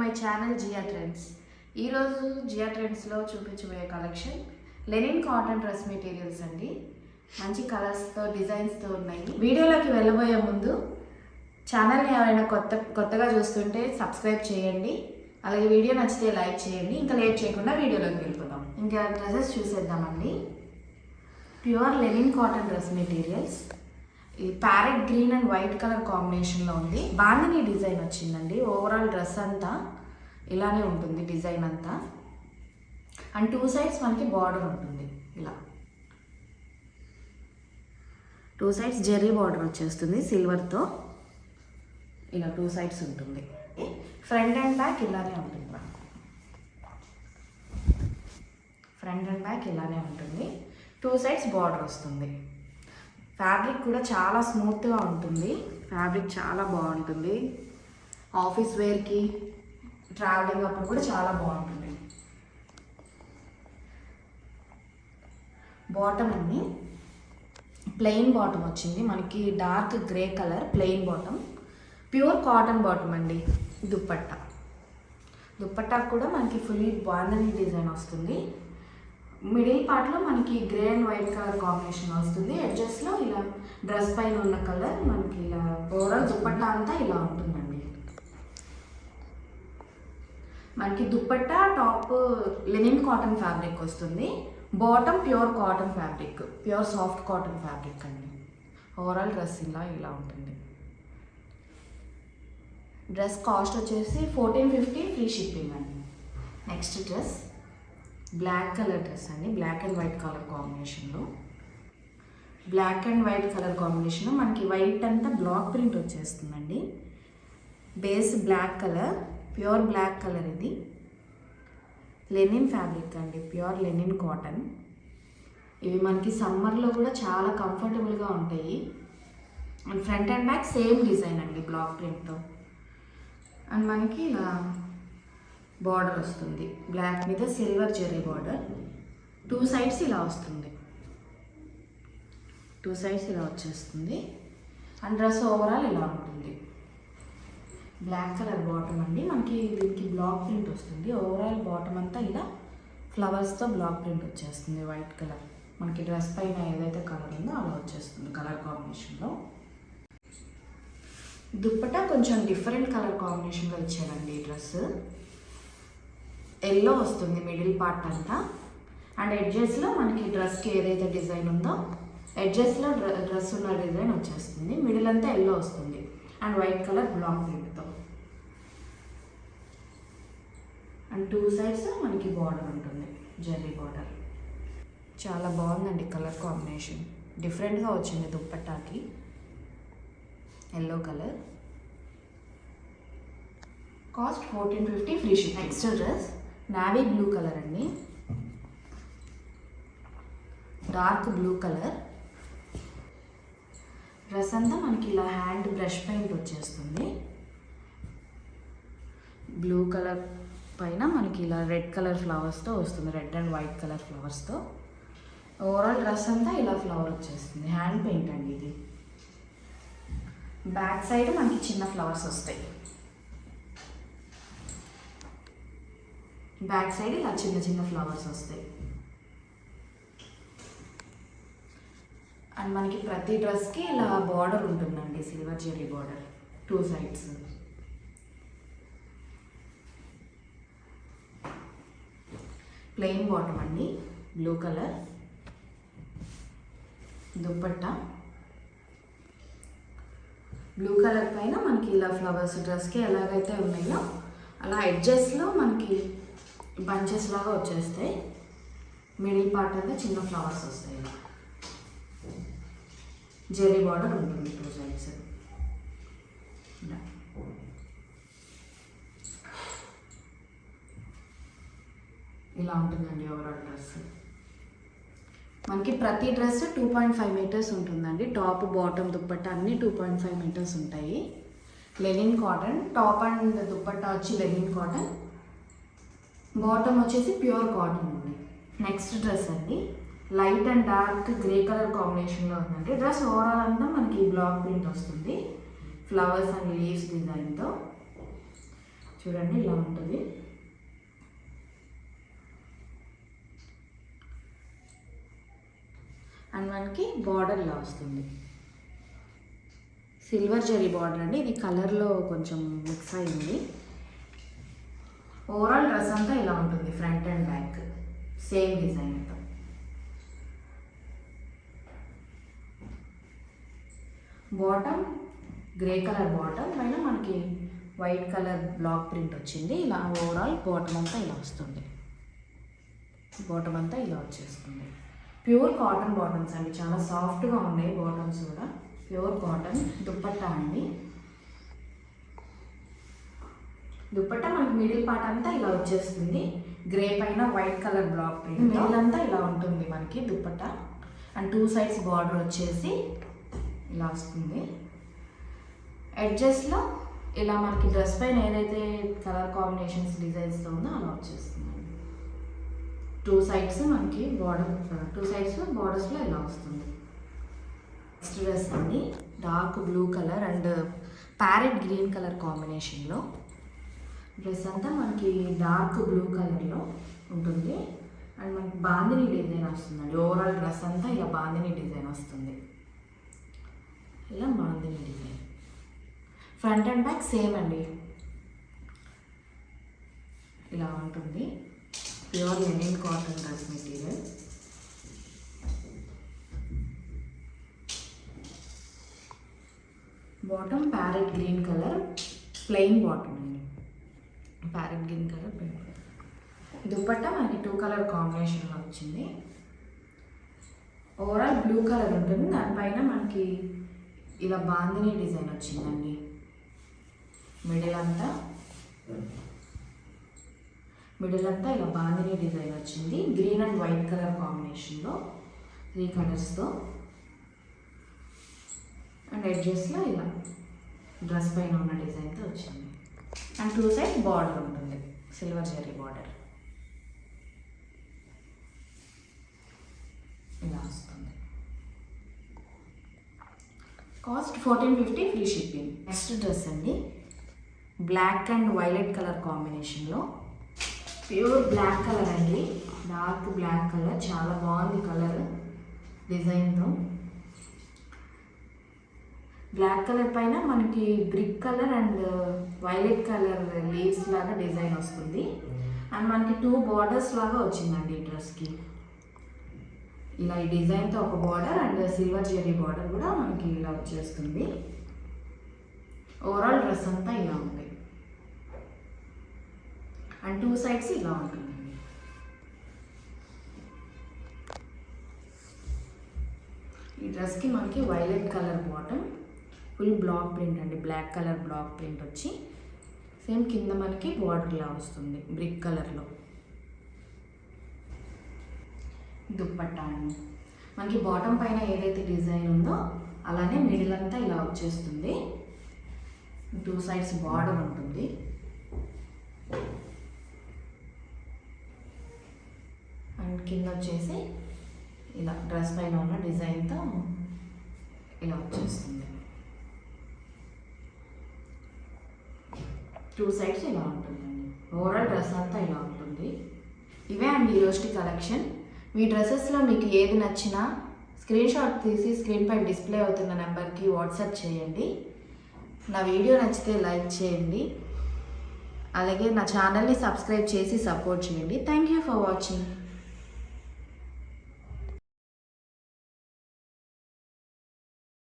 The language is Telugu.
My channel Jiya trends. ఈరోజు జియా ట్రెండ్స్లో చూపించబోయే collection linen cotton dress materials అండి. మంచి కలర్స్తో డిజైన్స్తో ఉన్నాయి. వీడియోలోకి వెళ్ళబోయే ముందు ఛానల్ని ఎవరైనా కొత్తగా చూస్తుంటే సబ్స్క్రైబ్ చేయండి. అలాగే వీడియో నచ్చితే లైక్ చేయండి. ఇంకా లేట్ చేయకుండా వీడియోలోకి వెళ్ళిపోదాం. ఇంకా డ్రెస్సెస్ చూసేద్దామండి. Pure linen cotton dress materials. ఈ parrot green and white colour కాంబినేషన్లో ఉంది. బాందిని డిజైన్ వచ్చిందండి. ఓవరాల్ డ్రెస్ అంతా ఇలానే ఉంటుంది డిజైన్ అంతా. అండ్ టూ సైడ్స్ మనకి బార్డర్ ఉంటుంది. ఇలా టూ సైడ్స్ జెర్రీ బార్డర్ వచ్చేస్తుంది సిల్వర్తో. ఇలా టూ సైడ్స్ ఉంటుంది. ఫ్రంట్ అండ్ బ్యాక్ ఇలానే ఉంటుంది. ఫ్రంట్ అండ్ బ్యాక్ ఇలానే ఉంటుంది. టూ సైడ్స్ బార్డర్ వస్తుంది. ఫ్యాబ్రిక్ కూడా చాలా స్మూత్గా ఉంటుంది. ఫ్యాబ్రిక్ చాలా బాగుంటుంది. ఆఫీస్ వేర్కి ట్రావెలింగ్ అప్పుడు కూడా చాలా బాగుంటుంది. బాటమ్ అన్ని ప్లెయిన్ బాటమ్ వచ్చింది మనకి. Dark grey colour plain bottom. Pure cotton bottom అండి. దుప్పట్టా కూడా మనకి ఫుల్ బాందని డిజైన్ వస్తుంది. మిడిల్ పార్ట్లో మనకి grey and white colour combination వస్తుంది. ఎడ్జెస్లో ఇలా డ్రెస్ పైన ఉన్న కలర్ మనకి ఇలా ఓవరాల్ దుప్పట్టా అంతా ఇలా ఉంటుందండి. మనకి dupatta top linen cotton fabric వస్తుంది. Bottom pure cotton fabric, pure soft cotton fabric అండి. ఓవరాల్ డ్రెస్ ఇలా ఉంటుంది. డ్రెస్ కాస్ట్ వచ్చేసి 1450 ఫ్రీ షిప్పింగ్ అండి. Next dress black colour dress అండి. బ్లాక్ అండ్ వైట్ కలర్ కాంబినేషన్లో. బ్లాక్ అండ్ వైట్ కలర్ కాంబినేషన్లో మనకి వైట్ అంతా బ్లాక్ ప్రింట్ వచ్చేస్తుందండి. Base black colour, pure black colour. ఇది లెనిన్ ఫ్యాబ్రిక్ అండి. Pure linen cotton. ఇవి మనకి సమ్మర్లో కూడా చాలా కంఫర్టబుల్గా ఉంటాయి. And front and back same design అండి బ్లాక్ ప్రింట్తో. అండ్ మనకి ఇలా బార్డర్ వస్తుంది. బ్లాక్ మీద silver zari border. Two sides ఇలా వస్తుంది. టూ సైడ్స్ ఇలా వచ్చేస్తుంది. అండ్ డ్రెస్ ఓవరాల్ ఇలా ఉంటుంది. బ్లాక్ కలర్ బాటమ్ అండి. మనకి దీనికి బ్లాక్ ప్రింట్ వస్తుంది. ఓవరాల్ బాటమ్ అంతా ఇలా ఫ్లవర్స్తో బ్లాక్ ప్రింట్ వచ్చేస్తుంది. వైట్ కలర్ మనకి డ్రెస్ పైన ఏదైతే కలర్ ఉందో అలా వచ్చేస్తుంది కలర్ కాంబినేషన్లో. దుప్పట్టా కొంచెం డిఫరెంట్ కలర్ కాంబినేషన్లో ఇచ్చారండి. ఈ డ్రెస్ ఎల్లో వస్తుంది మిడిల్ పార్ట్ అంతా. అండ్ ఎడ్జెస్లో మనకి డ్రెస్కి ఏదైతే డిజైన్ ఉందో ఎడ్జెస్లో డ్రెస్ ఉన్న డిజైన్ వచ్చేస్తుంది. మిడిల్ అంతా ఎల్లో వస్తుంది. అండ్ వైట్ కలర్ బ్లాక్ ప్రింట్తో. అండ్ టూ సైడ్స్ మనకి బార్డర్ ఉంటుంది, జెర్రీ బార్డర్. చాలా బాగుందండి కలర్ కాంబినేషన్. డిఫరెంట్గా వచ్చింది దుప్పట్టాకి. Yellow colour. Cost 1450 free ship. Next dress navy blue colour అండి. Dark blue colour. డ్రెస్ అంతా మనకి ఇలా హ్యాండ్ బ్రష్ పెయింట్ వచ్చేస్తుంది. బ్లూ కలర్ పైన మనకి ఇలా రెడ్ కలర్ ఫ్లవర్స్తో వస్తుంది. రెడ్ అండ్ వైట్ కలర్ ఫ్లవర్స్తో. ఓవరాల్ డ్రెస్ అంతా ఇలా ఫ్లవర్ వచ్చేస్తుంది. హ్యాండ్ పెయింట్ అండి ఇది. బ్యాక్ సైడ్ మనకి చిన్న ఫ్లవర్స్ వస్తాయి. బ్యాక్ సైడ్ ఇలా చిన్న ఫ్లవర్స్ వస్తాయి. అండ్ మనకి ప్రతి డ్రెస్కి ఇలా బార్డర్ ఉంటుందండి. Silver zari border two sides. Plain bottom అండి. Blue colour. Dupatta blue colour పైన మనకి ఇలా ఫ్లవర్స్ డ్రెస్కి ఎలాగైతే ఉన్నాయో అలా ఎడ్జెస్లో మనకి బంచెస్ లాగా వచ్చేస్తాయి. మిడిల్ పార్ట్ అంతా చిన్న ఫ్లవర్స్ వస్తాయి. జెర్రీ బార్డర్ ఉంటుంది టూ సైడ్స్. ఇలా ఉంటుందండి ఓవరాల్ డ్రెస్. మనకి ప్రతి డ్రెస్ 2.5 మీటర్స్ ఉంటుందండి. టాప్ బాటమ్ దుప్పట్టా అన్నీ 2.5 మీటర్స్ ఉంటాయి. Linen cotton. Top and dupatta వచ్చి లెనిన్ కాటన్. బాటమ్ వచ్చేసి ప్యూర్ కాటన్ ఉంది. నెక్స్ట్ డ్రెస్ అండి light and dark grey colour కాంబినేషన్లో ఉందండి. డ్రెస్ ఓవరాల్ అంతా మనకి బ్లాక్ ప్రింట్ వస్తుంది. ఫ్లవర్స్ అండ్ లీవ్స్ డిజైన్తో. చూడండి ఇలా ఉంటుంది. అండ్ మనకి బార్డర్ ఇలా వస్తుంది, సిల్వర్ జరీ బార్డర్ అండి. ఇది కలర్లో కొంచెం మిక్స్ అయింది. ఓవరాల్ డ్రెస్ అంతా ఇలా ఉంటుంది, ఫ్రంట్ అండ్ బ్యాక్ సేమ్ డిజైన్తో. బాటమ్ గ్రే కలర్ బాటమ్ పైన మనకి వైట్ కలర్ బ్లాక్ ప్రింట్ వచ్చింది. ఇలా ఓవరాల్ బాటమ్ అంతా ఇలా వస్తుంది, బాటమ్ అంతా ఇలా వచ్చేస్తుంది. ప్యూర్ కాటన్ బాటమ్స్ అండి, చాలా సాఫ్ట్గా ఉన్నాయి బాటమ్స్ కూడా, ప్యూర్ కాటన్. దుప్పట్టా అండి, దుప్పట్టా మనకి మిడిల్ పార్ట్ అంతా ఇలా వచ్చేస్తుంది, గ్రే పైన white colour black print. Middle అంతా ఇలా ఉంటుంది మనకి దుప్పట్టా. అండ్ 2 సైడ్స్ బార్డర్ వచ్చేసి ఇలా వస్తుంది. ఎడ్జెస్లో ఇలా మనకి డ్రెస్ పైన ఏదైతే కలర్ కాంబినేషన్స్ డిజైన్స్తో ఉందో అలా వచ్చేస్తుంది. 2 సైడ్స్ మనకి బార్డర్, 2 సైడ్స్ బార్డర్స్లో ఇలా వస్తుంది. నెక్స్ట్ డ్రెస్ అండి, dark blue colour and parrot green colour కాంబినేషన్లో. డ్రెస్ అంతా మనకి డార్క్ బ్లూ కలర్లో ఉంటుంది. అండ్ మనకి బాందిని డిజైన్ వస్తుందండి. ఓవరాల్ డ్రెస్ అంతా ఇలా బాందిని డిజైన్ వస్తుంది, ఇలా bandhani design. Front and back same అండి, ఇలా ఉంటుంది. Pure linen cotton dress material. Bottom parrot green colour plain bottom అండి, parrot green colour plain. Dupatta మనకి 2 కలర్ కాంబినేషన్లో వచ్చింది. ఓవరాల్ బ్లూ కలర్ ఉంటుంది, దానిపైన మనకి ఇలా బాందిని డిజైన్ వచ్చిందండి. మిడిల్ అంతా ఇలా బాందిని డిజైన్ వచ్చింది, గ్రీన్ అండ్ వైట్ కలర్ కాంబినేషన్లో 3 కలర్స్తో. అండ్ ఎడ్జెస్లో ఇలా డ్రెస్ పైన ఉన్న డిజైన్తో వచ్చింది. అండ్ 2 సైడ్స్ బార్డర్ ఉంటుంది, సిల్వర్ జరీ బార్డర్ ఇలా వస్తుంది. Cost 1450, free shipping. Next dress అండి, బ్లాక్ అండ్ వైలెట్ కలర్ కాంబినేషన్లో. ప్యూర్ బ్లాక్ కలర్ అండి, డార్క్ బ్లాక్ కలర్, చాలా బాగుంది కలర్ డిజైన్తో. బ్లాక్ కలర్ పైన మనకి brick colour and violet colour leaves లాగా డిజైన్ వస్తుంది. అండ్ మనకి 2 బార్డర్స్ లాగా వచ్చిందండి ఈ డ్రెస్కి. ఇలా ఈ డిజైన్తో ఒక border and silver zari border కూడా మనకి ఇలా వచ్చేస్తుంది. ఓవరాల్ డ్రెస్ అంతా ఇలా ఉంది. అండ్ 2 సైడ్స్ ఇలా ఉంటుందండి. ఈ డ్రెస్కి మనకి violet colour bottom, full black print అండి, బ్లాక్ కలర్ బ్లాక్ ప్రింట్ వచ్చి సేమ్ కింద మనకి బార్డర్ ఇలా వస్తుంది బ్రిక్ కలర్లో. దుప్పట్టా అండి, మనకి బాటమ్ పైన ఏదైతే డిజైన్ ఉందో అలానే మిడిల్ అంతా ఇలా వచ్చేస్తుంది. 2 సైడ్స్ బార్డర్ ఉంటుంది. అండ్ కింద వచ్చేసి ఇలా డ్రెస్ పైన ఉన్న డిజైన్తో ఇలా వచ్చేస్తుంది. 2 సైడ్స్ ఇలా ఉంటుందండి. ఓవరాల్ డ్రెస్ అంతా ఇలా ఉంటుంది. ఇవే అండి ఈరోజు కలెక్షన్. మీ డ్రెస్సెస్లో మీకు ఏది నచ్చినా స్క్రీన్ షాట్ తీసి స్క్రీన్ పై డిస్ప్లే అవుతున్న నెంబర్కి వాట్సాప్ చేయండి. నా వీడియో నచ్చితే లైక్ చేయండి, అలాగే నా ఛానల్ని సబ్స్క్రైబ్ చేసి సపోర్ట్ చేయండి. Thank you for watching.